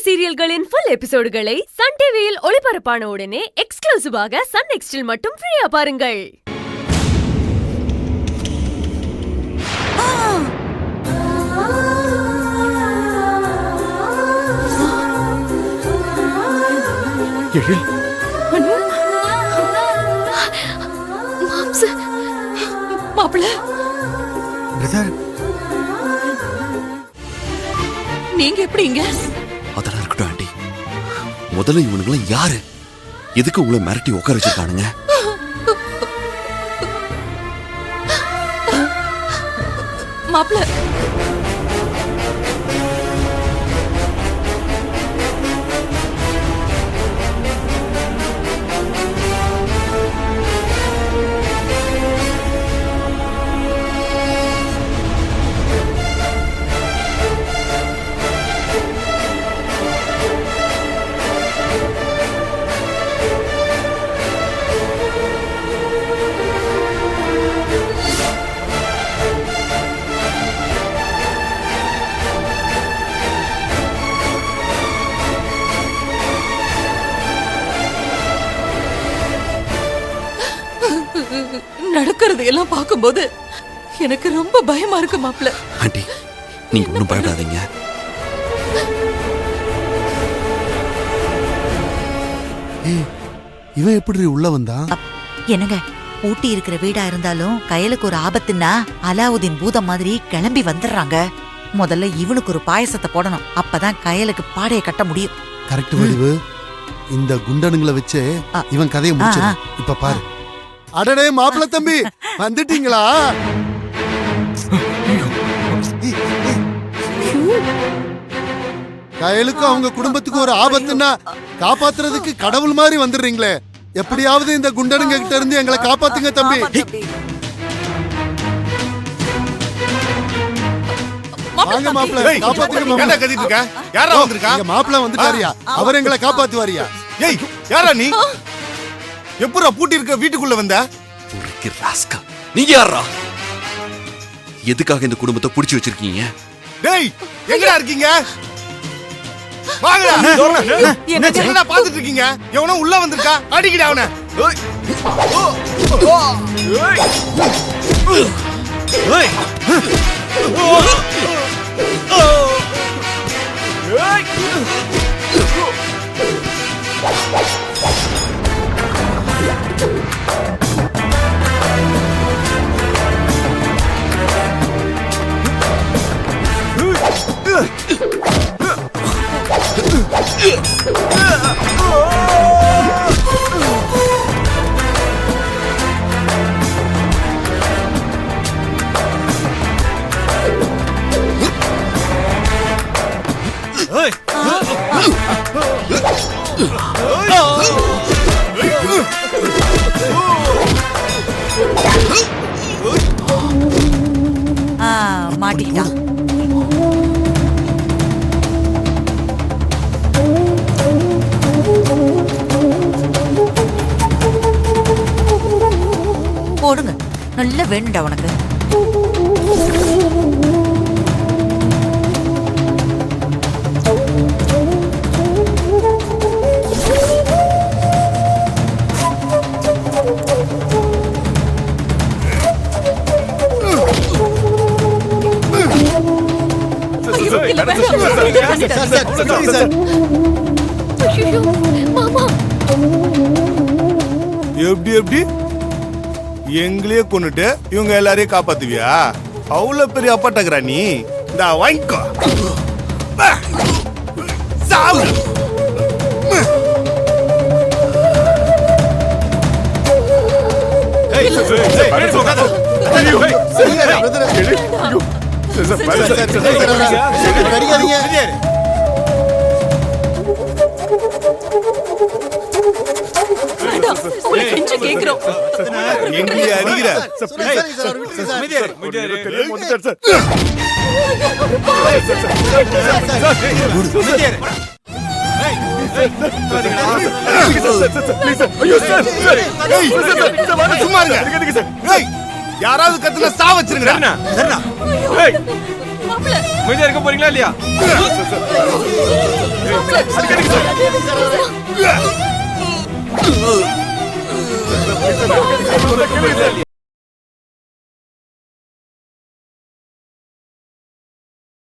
சீரியல்களின் full எபிசோடுகளை Sun டிவியில் ஒளிபரப்பான உடனே எக்ஸ்க்ளூசிவாக சன் நெக்ஸ்டில் மட்டும் ஃப்ரீயா பாருங்கள். மாப்பிள்ள நீங்க எப்படிங்க? அதெல்லாம் இருக்கட்டும் ஆண்டி. முதல்ல இவனுங்களாம் யாரு, எதுக்கு உங்களை மிரட்டி உட்கார வச்சிருக்கானுங்க? மாப்பிள்ள நடக்கிறது எல்லாம் பார்க்கும்போது எனக்கு ரொம்ப பயமா இருக்கு மாப்பிள்ள. ஆண்டி நீங்க ஒன்றும் பயப்படாதீங்க. இவன் எப்படி உள்ள வந்தா? என்னங்க, பூட்டி இருக்கிற வீடா இருந்தாலும் கயலுக்கு ஒரு ஆபத்துன்னா அலாவுதீன் பூதம் மாதிரி கிளம்பி வந்துடுறாங்க. முதல்ல இவனுக்கு ஒரு பாயசத்தை போடணும், அப்பதான் கயலுக்கு பாடைய கட்ட முடியும். கரெக்ட் வடிவு. இந்த குண்டனுங்களை வச்சு இவன் கதையை முடிச்சிடும். இப்ப பாரு. அடடே மாப்பிள்ள தம்பி, வந்துட்டீங்களா? கயலுக்கும் அவங்க குடும்பத்துக்கு ஒரு ஆபத்துன்னா காப்பாத்துறதுக்கு கடவுள் மாதிரி வந்துடுறீங்களே. எப்படியாவது இந்த குண்டனுங்க கிட்ட இருந்து எங்களை காப்பாத்துங்க தம்பி. வாங்க மாப்பிள்ள, காப்பாத்துங்க. மாப்பிள்ள வந்துட்டாரியா? அவர் எங்களை காப்பாத்துவாரியா? ஏய், யாரா நீ? எப்பறா பூட்டி இருக்க வீட்டுக்குள்ள வந்த? நீங்க யாரா? எதுக்காக இந்த குடும்பத்தை புடிச்சு வச்சிருக்கீங்க? டேய், எங்கடா இருக்கீங்க? வாங்கடா. என்னடா பாத்துட்டு இருக்கீங்க? எவனோ உள்ள வந்திருக்கா, அடிக்கடா அவனை. மாட்டிக்கிட்டான். போடுங்க, நல்ல வேணுண்டா உனக்கு. எப்படி எப்படி எங்களையே கொண்டுட்டு இவங்க எல்லாரையும் காப்பாத்துவியா? அவ்வளவு பெரிய அப்பாட்டக்கிறா நீ? இந்த வாங்கிக்கோ. சாவு. யாராவது கத்துல சா வச்சிருங்க. போறீங்களா இல்லையா? மாப்பிள்ளை